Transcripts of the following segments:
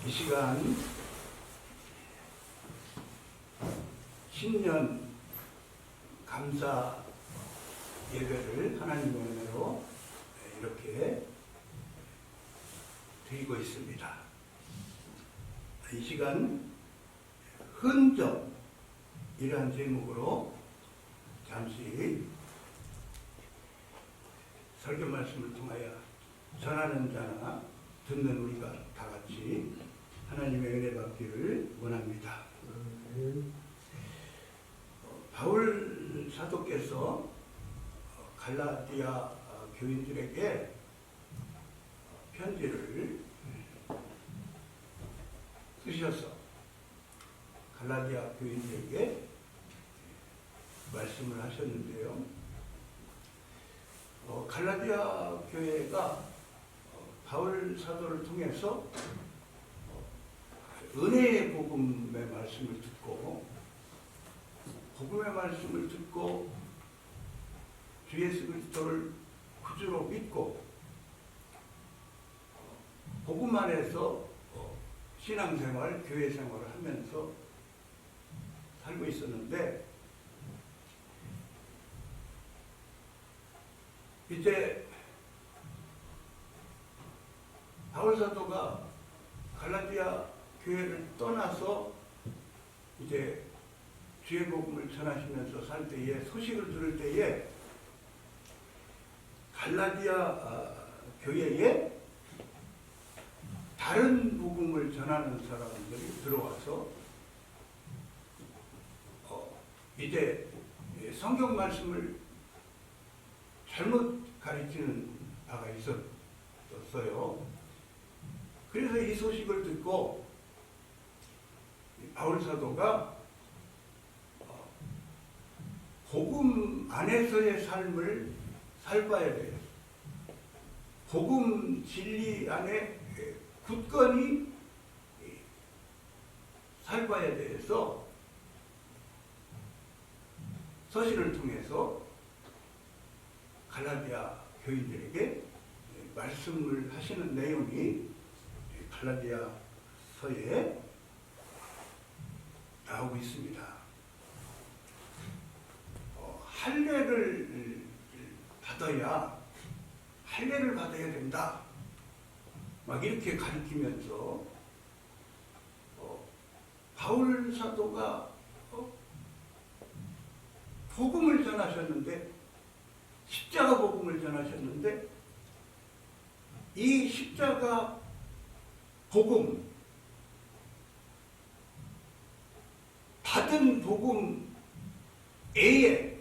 이 시간 신년 감사 예배를 하나님의 은혜로 이렇게 드리고 있습니다. 이 시간 흔적이라는 제목으로 잠시 설교 말씀을 통하여 전하는 자나 듣는 우리가 다 같이 하나님의 은혜 받기를 원합니다. 바울 사도께서 갈라디아 교인들에게 편지를 쓰셔서 갈라디아 교인들에게 말씀을 하셨는데요. 갈라디아 교회가 바울 사도를 통해서 은혜의 복음의 말씀을 듣고 복음의 말씀을 듣고 주 예수 그리스도를 구주로 믿고 복음 안에서 신앙생활, 교회생활을 하면서 살고 있었는데 이제 바울 사도가 갈라디아 교회를 떠나서 이제 주의 복음을 전하시면서 살 때에 소식을 들을 때에 갈라디아 교회에 다른 복음을 전하는 사람들이 들어와서 이제 성경 말씀을 잘못 가르치는 바가 있었어요. 그래서 이 소식을 듣고 바울 사도가 복음 안에서의 삶을 살봐야 돼요. 복음 진리 안에 굳건히 살봐야 돼서 서신을 통해서 갈라디아 교인들에게 말씀을 하시는 내용이 갈라디아서에 나오고 있습니다. 할례를 받아야 된다. 막 이렇게 가르치면서 바울 사도가 복음을 전하셨는데 십자가 복음을 전하셨는데 이 십자가 복음 받은 복음 외에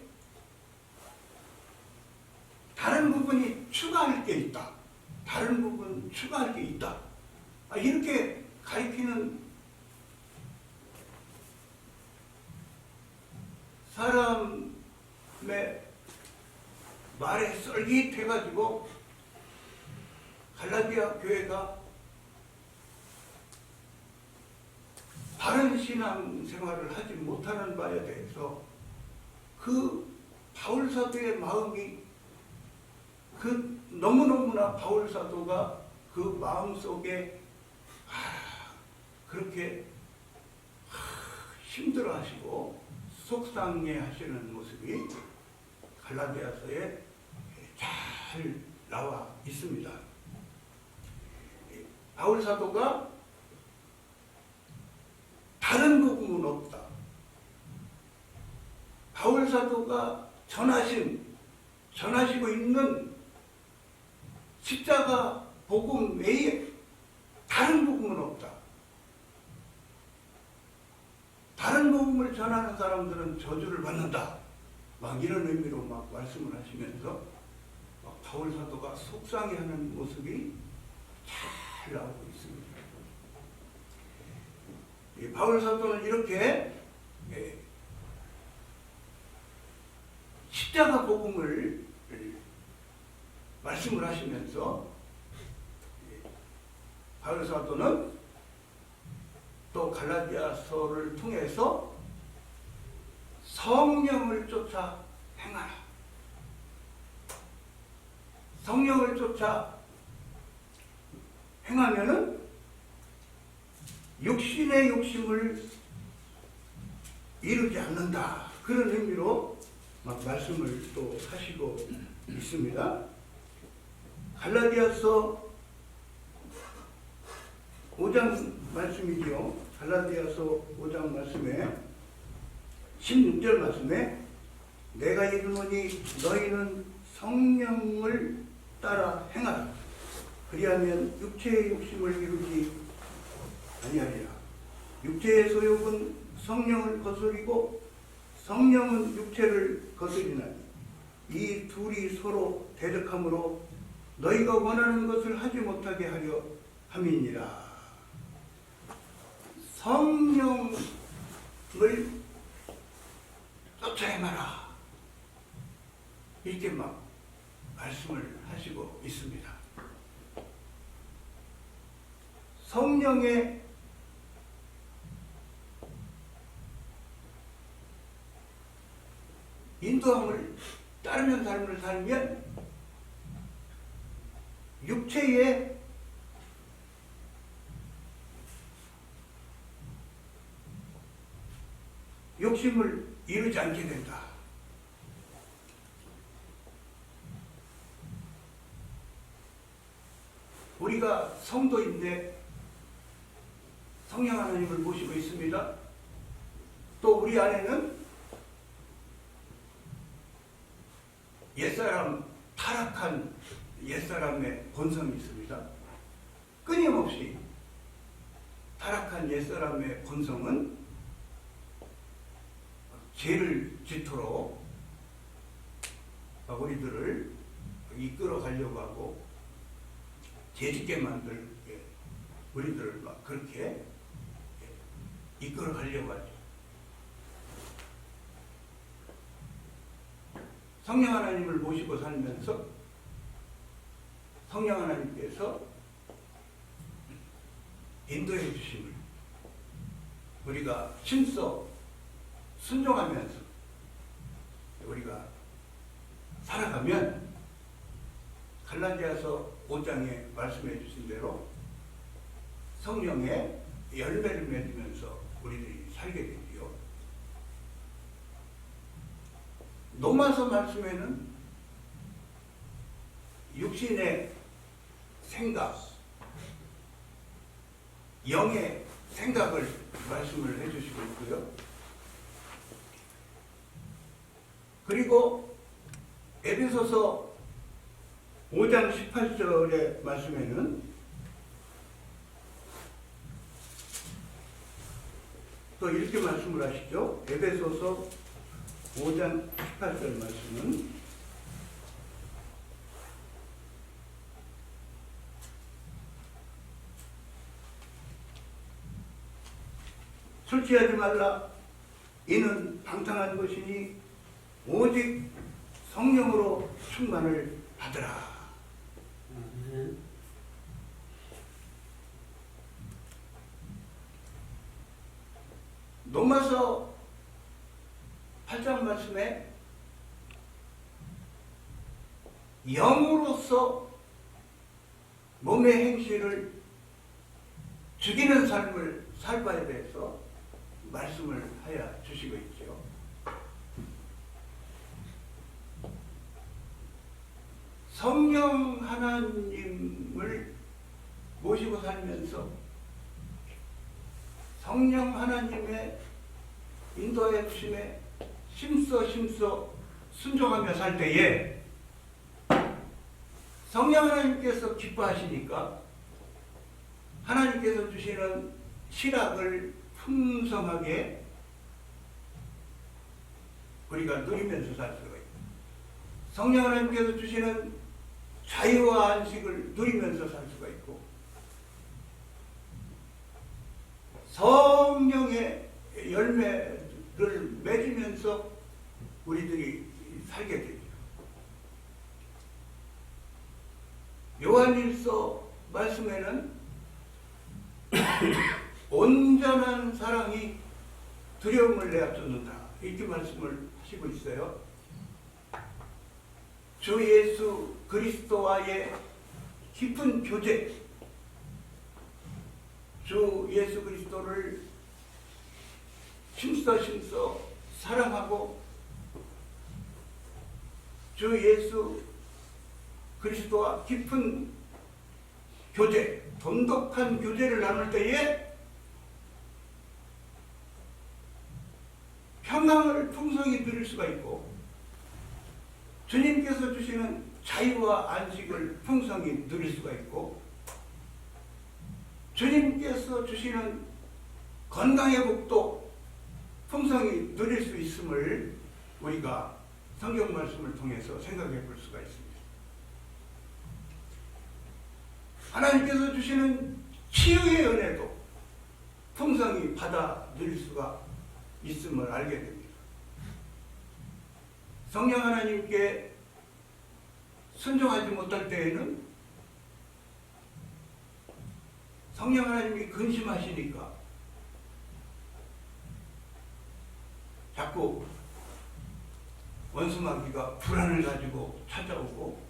다른 부분이 추가할 게 있다. 다른 부분 추가할 게 있다. 이렇게 가르치는 사람의 말에 쏠깃해가지고 갈라디아 교회가 바른 신앙 생활을 하지 못하는 바에 대해서 그 바울 사도의 마음이 너무너무나 바울 사도가 그 마음속에 그렇게 힘들어하시고 속상해 하시는 모습이 갈라디아서에 잘 나와 있습니다. 바울 사도가 다른 복음은 없다. 바울 사도가 전하시고 있는 십자가 복음 외에 다른 복음은 없다. 다른 복음을 전하는 사람들은 저주를 받는다. 막 이런 의미로 막 말씀을 하시면서 바울 사도가 속상해하는 모습이 잘 나오고 있습니다. 바울 사도는 이렇게 십자가 복음을 말씀을 하시면서 바울 사도는 또 갈라디아서를 통해서 성령을 쫓아 행하라. 성령을 쫓아 행하면은 육신의 욕심을 이루지 않는다. 그런 의미로 막 말씀을 또 하시고 있습니다. 갈라디아서 5장 말씀이지요. 갈라디아서 5장 말씀에 16절 말씀에 내가 이르노니 너희는 성령을 따라 행하라. 그리하면 육체의 욕심을 이루지 아니하리라. 육체의 소욕은 성령을 거스리고 성령은 육체를 거스리나니 이 둘이 서로 대적하므로 너희가 원하는 것을 하지 못하게 하려 함이니라. 성령을 쫓아 행하라. 이렇게 막 말씀을 하시고 있습니다. 성령의 인도함을 따르는 삶을 살면 육체의 욕심을 이루지 않게 된다. 우리가 성도인데 성령 하나님을 모시고 있습니다. 또 우리 안에는 옛사람, 타락한 옛사람의 본성이 있습니다. 끊임없이 타락한 옛사람의 본성은 죄를 짓도록 우리들을 이끌어 가려고 하고 죄짓게 만들 우리들을 막 그렇게 이끌어 가려고 하죠. 성령 하나님을 모시고 살면서 성령 하나님께서 인도해 주심을 우리가 심써 순종하면서 우리가 살아가면 갈라디아서 5장에 말씀해 주신 대로 성령의 열매를 맺으면서 우리들이 살게 되지요. 로마서 말씀에는 육신의 생각, 영의 생각을 말씀을 해주시고 있고요. 그리고 에베소서 5장 18절의 말씀에는 또 이렇게 말씀을 하시죠. 에베소서 5장 18절 말씀은 술 취하지 말라. 이는 방탕한 것이니 오직 성령으로 충만을 받으라. 로마서 8장 말씀에 영으로서 몸의 행실을 죽이는 삶을 살바에 대해서 말씀을 하여 주시고 있죠. 성령 하나님을 모시고 살면서 성령 하나님의 인도해 주심에 심써 순종하며 살 때에 성령 하나님께서 기뻐하시니까 하나님께서 주시는 실학을 풍성하게 우리가 누리면서 살 수가 있고 성령 하나님께서 주시는 자유와 안식을 누리면서 살 수가 있고 성령의 열매를 맺으면서 우리들이 살게 되죠. 요한일서 말씀에는 온전한 사랑이 두려움을 내어쫓는다 이렇게 말씀을 하시고 있어요. 주 예수 그리스도와의 깊은 교제 주 예수 그리스도를 힘써 사랑하고 주 예수 그리스도와 깊은 교제, 돈독한 교제를 나눌 때에 평강을 풍성히 누릴 수가 있고 주님께서 주시는 자유와 안식을 풍성히 누릴 수가 있고 주님께서 주시는 건강의 복도 풍성히 누릴 수 있음을 우리가 성경 말씀을 통해서 생각해 볼 수가 있습니다. 하나님께서 주시는 치유의 은혜도 풍성히 받아 누릴 수가 있음을 알게 됩니다. 성령 하나님께 순종하지 못할 때에는 성령 하나님이 근심하시니까 자꾸 원수마귀가 불안을 가지고 찾아오고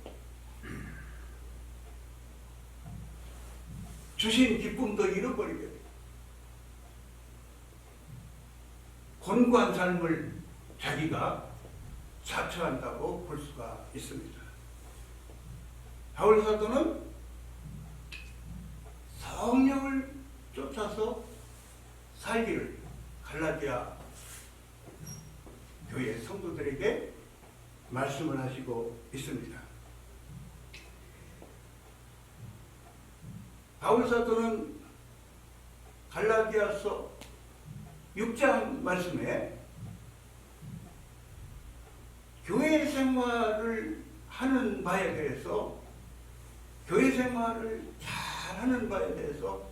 주신 기쁨도 잃어버리게 돼요. 곤고한 삶을 자기가 자처한다고 볼 수가 있습니다. 바울 사도는 성령을 쫓아서 살기를 갈라디아 교회 성도들에게 말씀을 하시고 있습니다. 바울 사도는 갈라디아서 6장 말씀에 교회 생활을 하는 바에 대해서 교회 생활을 잘 하는 바에 대해서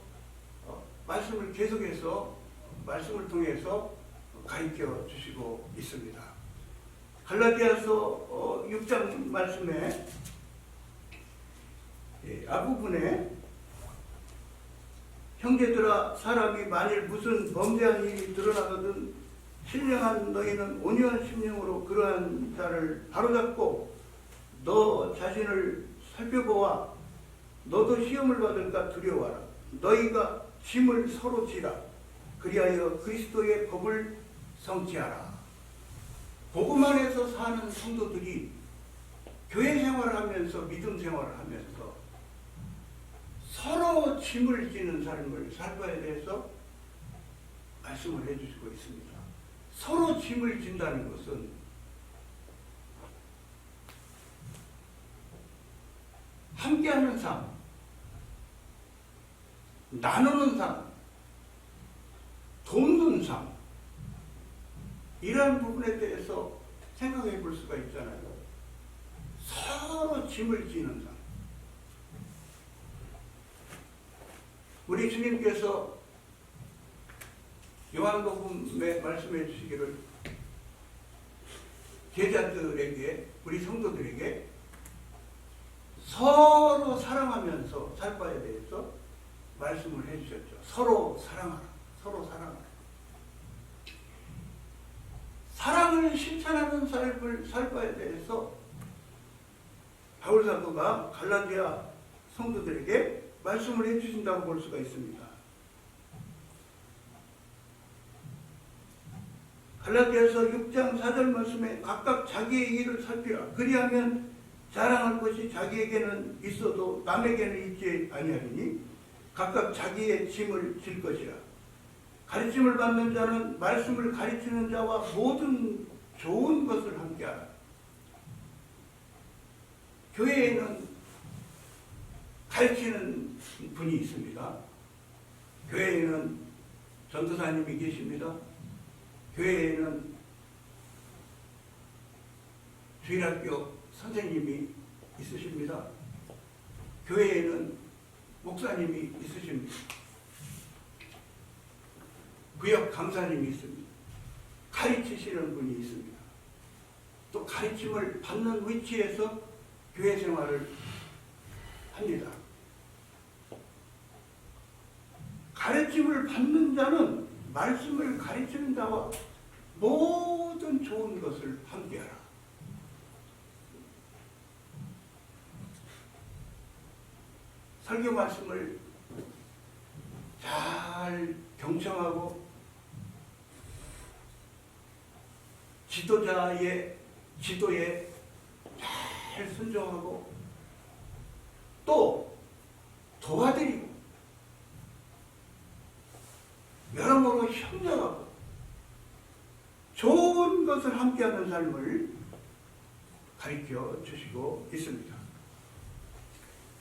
말씀을 계속해서 말씀을 통해서 가르쳐 주시고 있습니다. 갈라디아서 6장 말씀에 앞부분에 형제들아 사람이 만일 무슨 범죄한 일이 드러나거든 신령한 너희는 온유한 심령으로 그러한 자를 바로잡고 너 자신을 살펴보아 너도 시험을 받을까 두려워하라. 너희가 짐을 서로 지라. 그리하여 그리스도의 법을 성취하라. 복음 안에서 사는 성도들이 교회 생활을 하면서 믿음 생활을 하면서 서로 짐을 지는 삶을 살 거에 대해서 말씀을 해주시고 있습니다. 서로 짐을 진다는 것은 함께하는 삶, 나누는 삶, 돕는 삶, 이러한 부분에 대해서 생각해 볼 수가 있잖아요. 서로 짐을 지는 삶. 우리 주님께서 요한복음에 말씀해 주시기를 제자들에게, 우리 성도들에게 서로 사랑하면서 살 바에 대해서 말씀을 해주셨죠. 서로 사랑하라. 서로 사랑하라. 사랑을 실천하는 삶을 살 바에 대해서 바울 사도가 갈라디아 성도들에게 말씀을 해주신다고 볼 수가 있습니다. 갈라디아서 6장 4절 말씀에 각각 자기의 일을 살피라. 그리하면 자랑할 것이 자기에게는 있어도 남에게는 있지 아니하리니 각각 자기의 짐을 질 것이라. 가르침을 받는 자는 말씀을 가르치는 자와 모든 좋은 것을 함께하라. 교회에는 가르치는 분이 있습니다. 교회에는 전도사님이 계십니다. 교회에는 주일학교 선생님이 있으십니다. 교회에는 목사님이 있으십니다. 구역 강사님이 있습니다. 가르치시는 분이 있습니다. 또 가르침을 받는 위치에서 교회 생활을 합니다. 가르침을 받는 자는 말씀을 가르치는 자와 모든 좋은 것을 함께하라. 설교 말씀을 잘 잘 경청하고 지도자의 지도에 잘 순종하고 또 도와드리고 여러모로 협력하고 좋은 것을 함께하는 삶을 가르쳐 주시고 있습니다.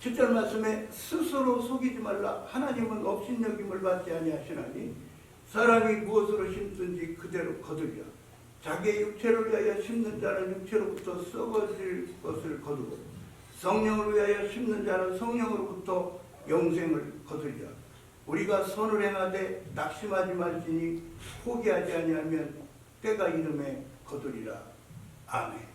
7절 말씀에 스스로 속이지 말라. 하나님은 업신여김을 받지 아니하시나니 사람이 무엇으로 심든지 그대로 거두리라. 자기의 육체를 위하여 심는 자는 육체로부터 썩어질 것을 거두고 성령을 위하여 심는 자는 성령으로부터 영생을 거두리라. 우리가 선을 행하되 낙심하지 말지니 포기하지 아니하면 때가 이름에 거두리라. 아멘.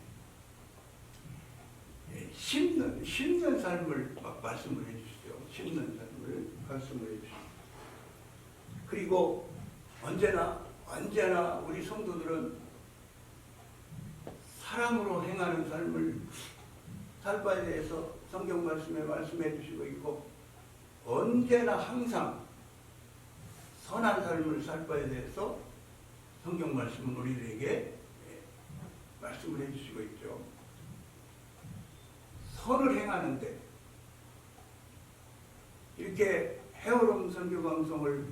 심는 삶을 말씀을 해주시죠. 심는 삶을 말씀을 해주시죠. 그리고 언제나 우리 성도들은 사랑으로 행하는 삶을 살 바에 대해서 성경 말씀에 말씀해 주시고 있고 언제나 항상 선한 삶을 살 바에 대해서 성경 말씀은 우리들에게 말씀을 해주시고 있죠. 선을 행하는데 이렇게 헤어롬 선교 방송을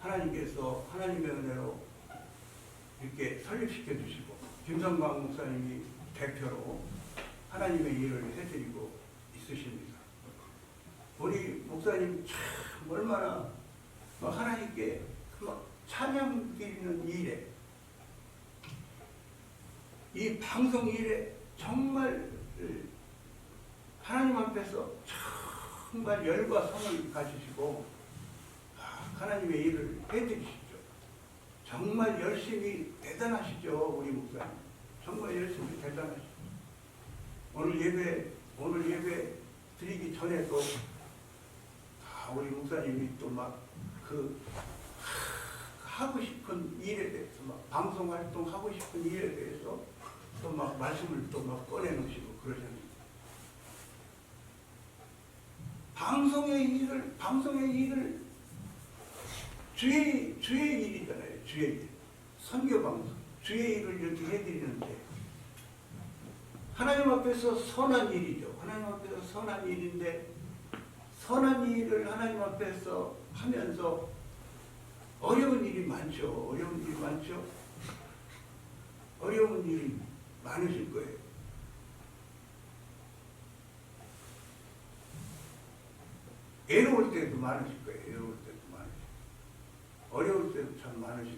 하나님께서 하나님의 은혜로 이렇게 설립시켜 주시고 김성광 목사님이 대표로 하나님의 일을 해드리고 있으십니다. 우리 목사님 참 얼마나 하나님께 찬양 드리는 일에 이 방송 일에 정말 하나님 앞에서 정말 열과 성을 가지시고 하나님의 일을 해드리시죠. 정말 열심히 대단하시죠. 우리 목사님 정말 열심히 대단하시죠. 오늘 예배 드리기 전에도 우리 목사님이 또 막 하고 싶은 일에 대해서 방송 활동하고 싶은 일에 대해서 또 막 말씀을 또 막 꺼내놓으시고 그러잖아요. 방송의 일을 주의 일이잖아요. 주의 일. 선교 방송. 주의 일을 이렇게 해드리는데 하나님 앞에서 선한 일이죠. 하나님 앞에서 선한 일인데 선한 일을 하나님 앞에서 하면서 어려운 일이 많죠. 어려운 일이 많으실 거예요. 외로울 때도 많으실 거예요. 어려울 때도 참 많으실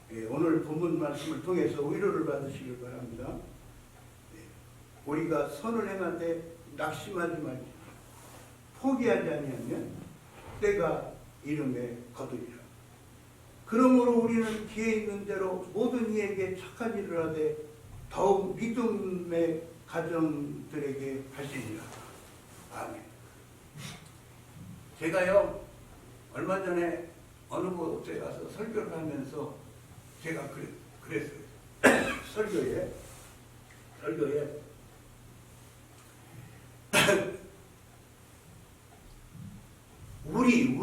거예요. 오늘 본문 말씀을 통해서 위로를 받으시길 바랍니다. 우리가 선을 행하되 낙심하지 말지 포기하지 아니하면 때가 이름에 거두리라. 그러므로 우리는 기회 있는 대로 모든 이에게 착한 일을 하되 더욱 믿음의 가정들에게 하시리라. 아멘. 제가요 얼마 전에 어느 곳에 가서 설교를 하면서 제가 그랬어요. 설교에 우리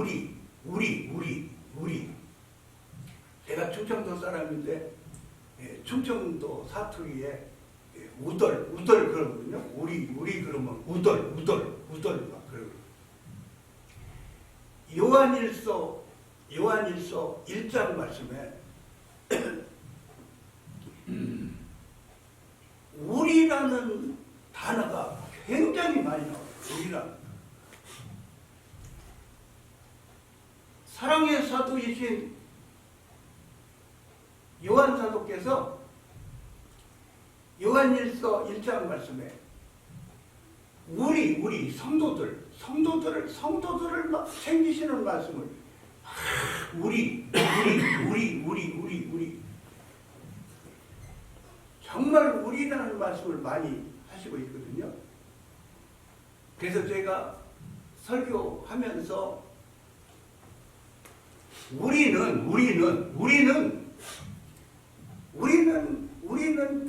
제가 충청도 사람인데 충청도 사투리에 우덜 그러거든요. 우리 그러면 우덜 막 그러고. 요한일서 1장 말씀에 우리라는 단어가 굉장히 많이 나와요. 우리라는 사랑의 사도이신 요한 사도께서 요한일서 1장 말씀에 우리 성도들을 막 챙기시는 말씀을 우리 정말 우리라는 말씀을 많이 하시고 있거든요. 그래서 제가 설교하면서 우리는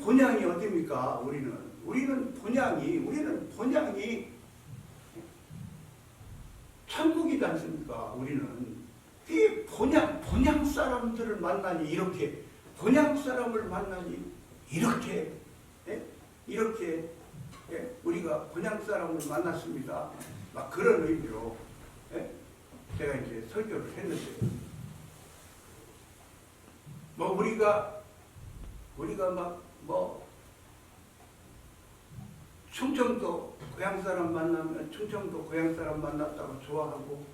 본향이 어디입니까? 우리는 본향이 천국이지 않습니까? 사람들을 만나니 이렇게, 본향 사람을 만나니 이렇게, 예? 이렇게, 예? 우리가 본향 사람을 만났습니다. 막 그런 의미로, 예? 제가 이제 설교를 했는데, 뭐 우리가 막 뭐 충청도 고향 사람 만나면 충청도 고향 사람 만났다고 좋아하고,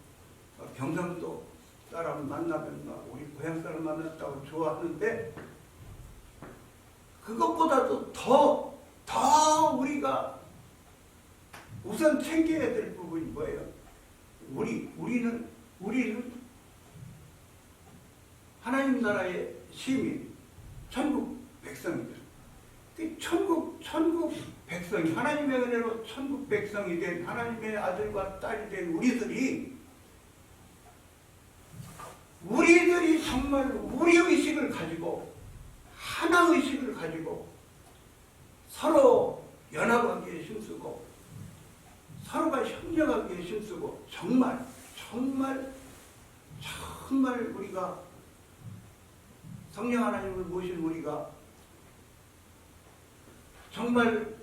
경상도 사람 만나면 막 우리 고향 사람 만났다고 좋아하는데, 그것보다도 더 우리가 우선 챙겨야 될 부분이 뭐예요? 우리는 하나님 나라의 시민, 천국 백성이다. 천국 백성이, 하나님의 은혜로 천국 백성이 된, 하나님의 아들과 딸이 된 우리들이 정말 우리 의식을 가지고, 하나 의식을 가지고 서로 연합하기에 힘쓰고 서로가 협력하기에 힘쓰고, 정말 우리가 성령 하나님을 모신 우리가 정말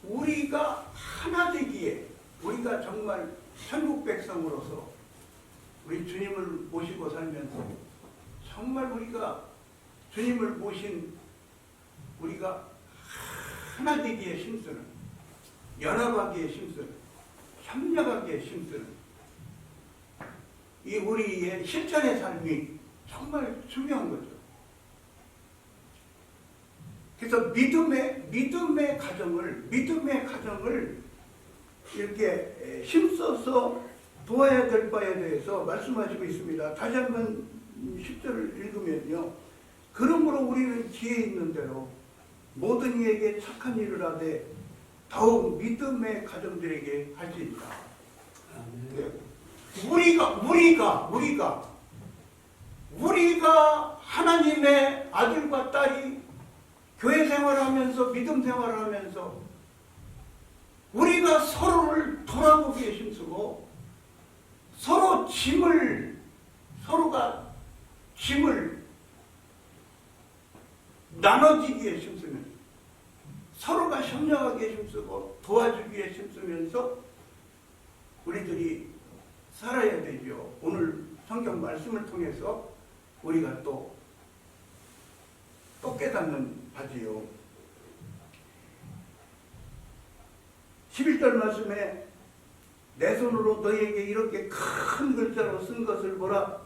우리가 하나 되기에, 우리가 정말 천국 백성으로서 우리 주님을 모시고 살면서 정말 우리가 주님을 모신 우리가 하나 되기에 힘쓰는, 연합하기에 힘쓰는, 협력하기에 힘쓰는 이 우리의 실천의 삶이 정말 중요한 거죠. 그래서 믿음의 가정을 이렇게 힘써서 도와야 될 바에 대해서 말씀하시고 있습니다. 다시 한번 10절을 읽으면요. 그러므로 우리는 지혜 있는 대로 모든 이에게 착한 일을 하되 더욱 믿음의 가정들에게 할지니라. 우리가 하나님의 아들과 딸이 교회 생활하면서, 믿음 생활하면서 우리가 서로를 돌아보기에 힘쓰고, 서로가 짐을 나눠지기에 힘쓰면, 서로가 협력하기에 힘쓰고 도와주기에 힘쓰면서 우리들이 살아야 되죠. 오늘 성경 말씀을 통해서 우리가 또 깨닫는 바지요. 11절 말씀에 내 손으로 너희에게 이렇게 큰 글자로 쓴 것을 보라.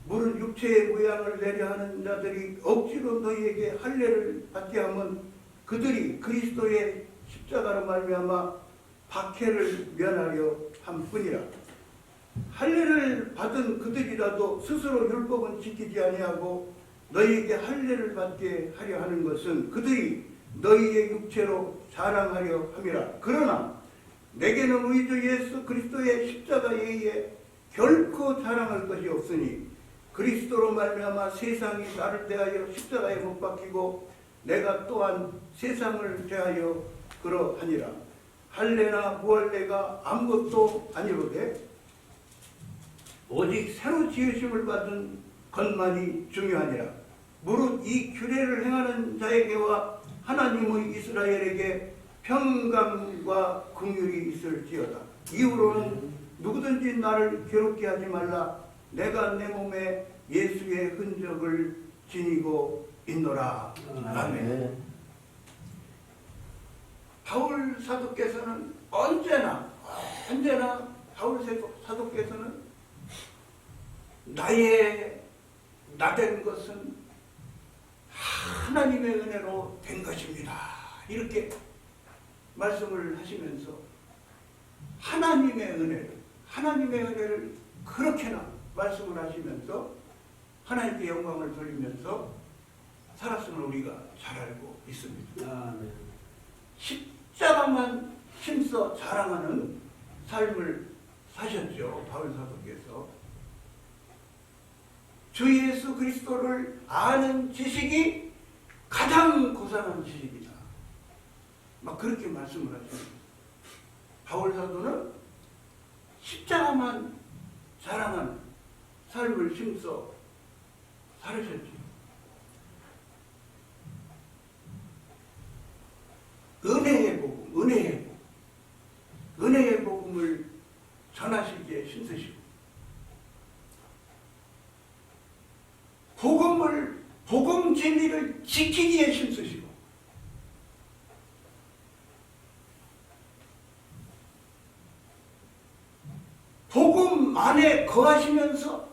물은 육체의 모양을 내려 하는 자들이 억지로 너희에게 할례를 받게 하면 그들이 그리스도의 십자가로 말미암아 박해를 면하려 함뿐이라. 할례를 받은 그들이라도 스스로 율법은 지키지 아니하고 너희에게 할례를 받게 하려 하는 것은 그들이 너희의 육체로 자랑하려 함이라. 그러나 내게는 우리 주 예수 그리스도의 십자가에 의해 결코 자랑할 것이 없으니 그리스도로 말미암아 세상이 나를 대하여 십자가에 못 박히고 내가 또한 세상을 대하여 그러하니라. 할례나 무할례가 아무것도 아니로되 오직 새로 지으심을 받은 것만이 중요하니라. 무릇 이 규례를 행하는 자에게와 하나님의 이스라엘에게 평강과 긍휼이 있을지어다. 이후로는 누구든지 나를 괴롭게 하지 말라. 내가 내 몸에 예수의 흔적을 지니고 있노라. 아멘. 바울 사도께서는 언제나 바울 사도께서는 나된 것은 하나님의 은혜로 된 것입니다. 이렇게 말씀을 하시면서 하나님의 은혜를 그렇게나 말씀을 하시면서 하나님께 영광을 돌리면서 살았음을 우리가 잘 알고 있습니다. 십자가만 힘써 자랑하는 삶을 사셨죠. 바울 사도께서. 주 예수 그리스도를 아는 지식이 가장 고상한 지식이다. 막 그렇게 말씀을 하십니다. 바울 사도는 십자가만 자랑하는 삶을 심써 살으셨지요. 은혜의 복음, 은혜의 복음, 은혜의 복음을 전하시기에 힘쓰시고 복음 진리를 지키기에 힘쓰시고 복음 안에 거하시면서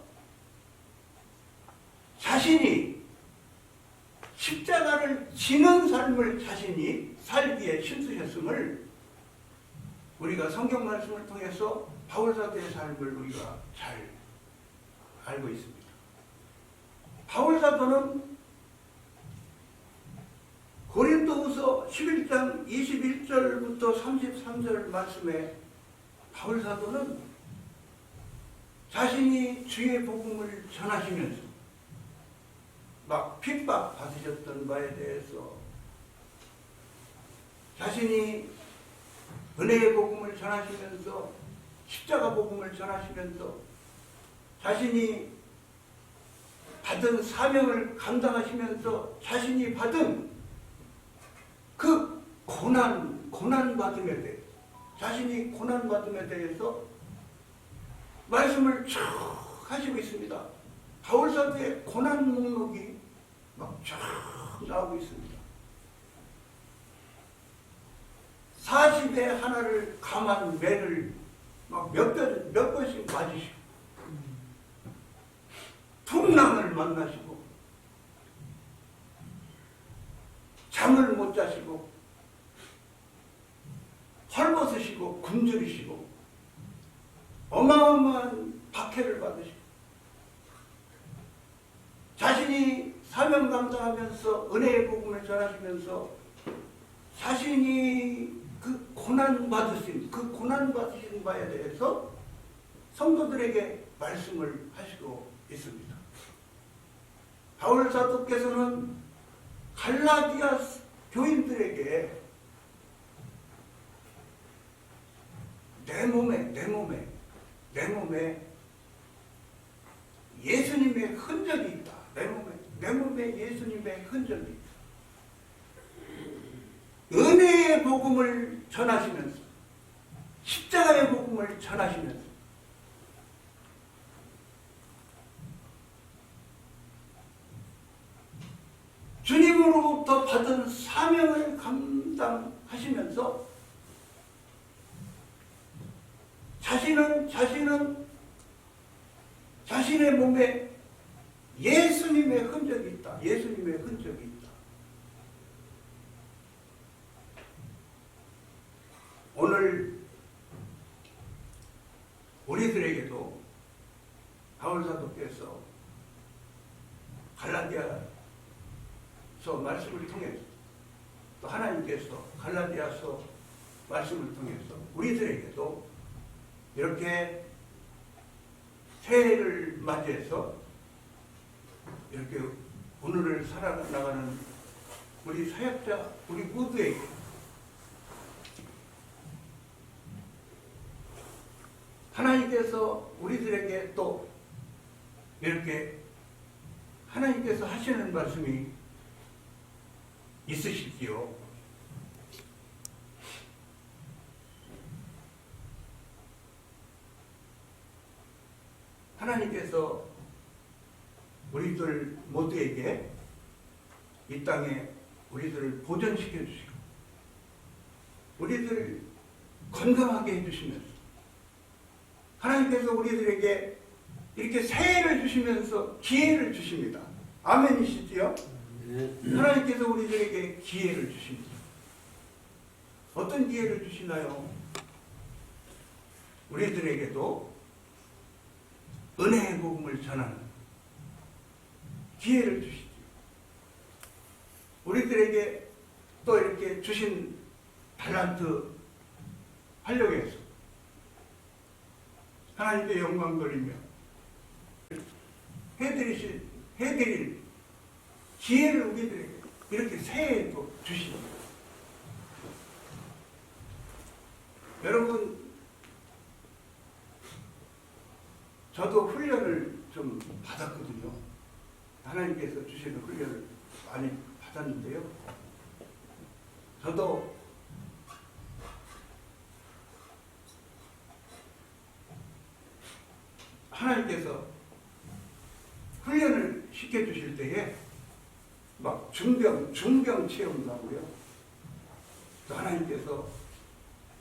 자신이 십자가를 지는 삶을 자신이 살기에 힘쓰셨음을 우리가 성경 말씀을 통해서 바울사도의 삶을 우리가 잘 알고 있습니다. 바울사도는 고린도후서 11장 21절부터 33절 말씀에 바울사도는 자신이 주의 복음을 전하시면서 막 핍박 받으셨던 바에 대해서 자신이 은혜의 복음을 전하시면서 십자가 복음을 전하시면서 자신이 받은 사명을 감당하시면서 자신이 받은 그 고난받음에 대해 자신이 고난받음에 대해서 말씀을 쭉 하시고 있습니다. 바울사도의 고난 목록이 막 쭉 나오고 있습니다. 40에 하나를 감한 매를 막 몇 번씩 맞으시고 풍랑을 만나시고 잠을 못 자시고 헐벗으시고 굶주리시고 어마어마한 박해를 받으시고 자신이 사명 감당하면서 은혜의 복음을 전하시면서 자신이 그 고난받으신 바에 대해서 성도들에게 말씀을 하시고 있습니다. 바울 사도께서는 갈라디아 교인들에게 내 몸에 예수님의 흔적이 있다. 내 몸에 예수님의 흔적이 있다. 은혜의 복음을 전하시면서 십자가의 복음을 전하시면서 주님으로부터 받은 사명을 감당하시면서 자신의 몸에 예수님의 흔적이 있다. 예수님의 흔적이 있다. 오늘 우리들에게도 바울사도께서 갈라디아서 말씀을 통해서 또 하나님께서 갈라디아서 말씀을 통해서 우리들에게도 이렇게 새해를 맞이해서 이렇게 오늘을 살아나가는 우리 사역자 우리 모두에게 하나님께서 우리들에게 또 이렇게 하나님께서 하시는 말씀이 있으시지요. 하나님께서 우리들 모두에게 이 땅에 우리들을 보존시켜 주시고 우리들을 건강하게 해주시면서 하나님께서 우리들에게 이렇게 새해를 주시면서 기회를 주십니다. 아멘이시지요? 하나님께서 우리들에게 기회를 주십니다. 어떤 기회를 주시나요? 우리들에게도 은혜의 복음을 전하는 기회를 주시죠. 우리들에게 또 이렇게 주신 달란트 활력에서 하나님께 영광 돌리며 해드릴 기회를 우리들에게 이렇게 새해에도 주십니다. 여러분, 저도 훈련을 좀 받았거든요. 하나님께서 주시는 훈련을 많이 받았는데요. 저도 하나님께서 훈련을 시켜주실 때에 막 중병 체험도 하고요. 또 하나님께서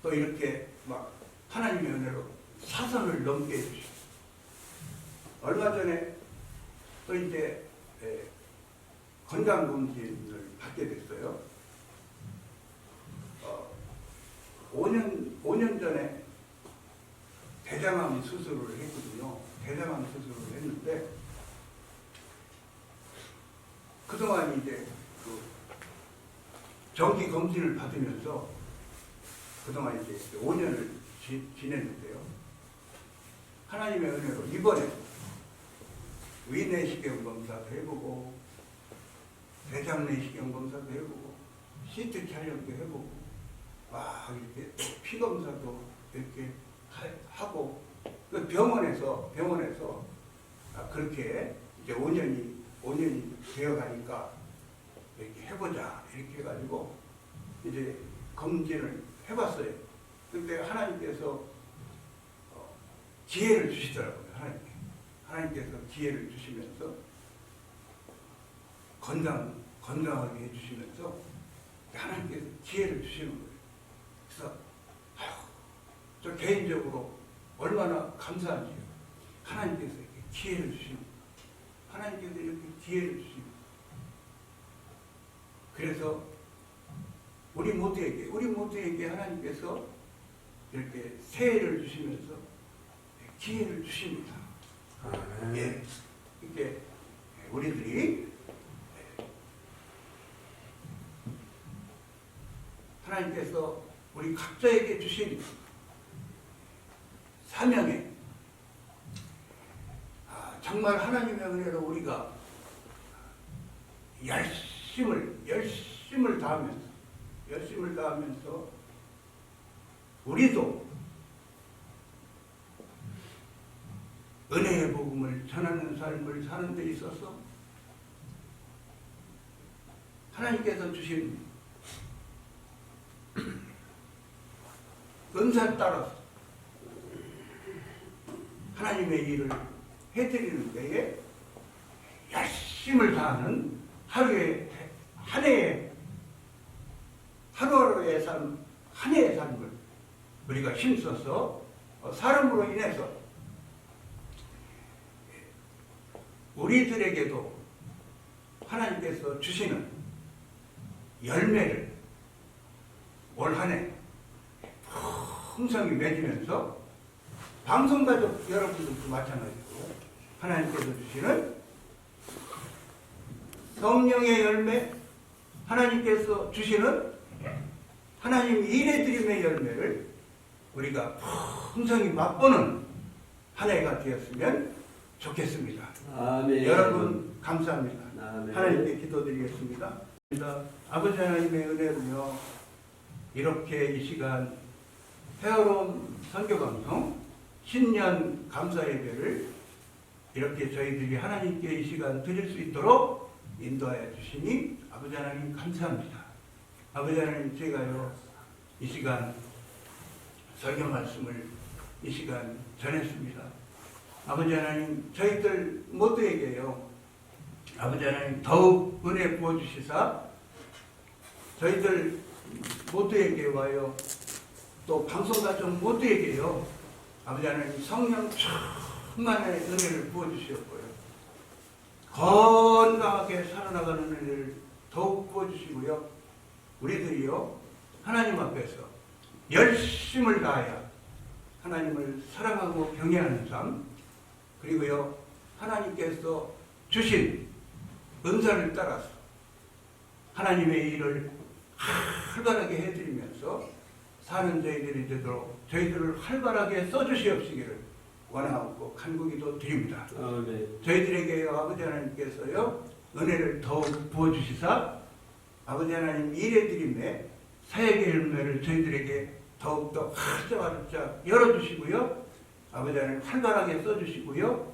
또 이렇게 막 하나님의 은혜로 사선을 넘게 해주시고, 얼마 전에 또 이제 건강검진을 받게 됐어요. 5년 전에 대장암 수술을 했거든요. 대장암 수술을 했는데, 그동안 이제 그 정기 검진을 받으면서 그동안 이제 5년을 지냈는데요. 하나님의 은혜로 이번에 위내시경 검사도 해보고, 대장내시경 검사도 해보고, CT 촬영도 해보고, 막 이렇게 피 검사도 이렇게 하고, 그 병원에서 그렇게 이제 5년이 되어 가니까 이렇게 해보자 이렇게 해가지고 이제 검진을 해봤어요. 근데 하나님께서 기회를 주시더라고요. 하나님께서 기회를 주시면서 건강하게 해주시면서 하나님께서 기회를 주시는 거예요. 그래서 저 개인적으로 얼마나 감사한지요. 하나님께서 이렇게 기회를 주시는 거예요. 하나님께서 이렇게 기회를 주시는 거예요. 그래서 우리 모두에게 하나님께서 이렇게 새해를 주시면서 기회를 주십니다. 예, 이렇게 우리들이 하나님께서 우리 각자에게 주신 사명에 정말 하나님의 은혜로 우리가 열심을 다하면서 우리도 은혜의 복음을 전하는 삶을 사는 데 있어서 하나님께서 주신 은사에 따라서 하나님의 일을 해드리는 데에 열심을 다하는 하루의 삶, 한 해의 삶을 우리가 힘써서 사람으로 인해서 우리들에게도 하나님께서 주시는 열매를 올 한 해 풍성히 맺으면서 방송가족 여러분들도 마찬가지고 하나님께서 주시는 성령의 열매, 하나님께서 주시는 하나님 일해드림의 열매를 우리가 풍성히 맛보는 한 해가 되었으면 좋겠습니다. 아멘. 여러분 감사합니다. 아멘. 하나님께 기도드리겠습니다. 아버지 하나님의 은혜로요, 이렇게 이 시간 헤어롬 선교방송 신년 감사 예배를 이렇게 저희들이 하나님께 이 시간 드릴 수 있도록 인도하여 주시니 아버지 하나님 감사합니다. 아버지 하나님, 제가요 이 시간 설교 말씀을 이 시간 전했습니다. 아버지 하나님, 저희들 모두에게요 아버지 하나님 더욱 은혜 부어주시사 저희들 모두에게 와요, 또 방송가족 모두에게요 아버지 하나님 성령 충만의 은혜를 부어주시었고요, 건강하게 살아나가는 은혜를 더욱 부어주시고요, 우리들이요 하나님 앞에서 열심을 다하여 하나님을 사랑하고 경외하는 삶, 그리고요 하나님께서 주신 은사를 따라서 하나님의 일을 활발하게 해드리면서 사는 저희들이 되도록 저희들을 활발하게 써주시옵시기를 원하고 간구기도 드립니다. 아멘. 저희들에게요 아버지 하나님께서요 은혜를 더욱 부어주시사 아버지 하나님 일해드림에 사역의 열매를 저희들에게 더욱더 활짝 열어주시고요, 아버지 하나님 활발하게 써주시고요,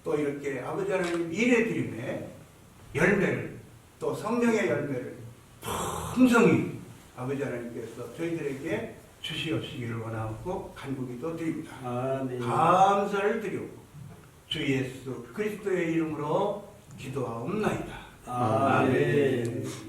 또 이렇게 아버지 하나님 일에 드림의 열매를 또 성령의 열매를 풍성히 아버지 하나님께서 저희들에게 주시옵시기를 원하고 간구기도 드립니다. 아멘. 감사를 드리고 주 예수 그리스도의 이름으로 기도하옵나이다. 아멘.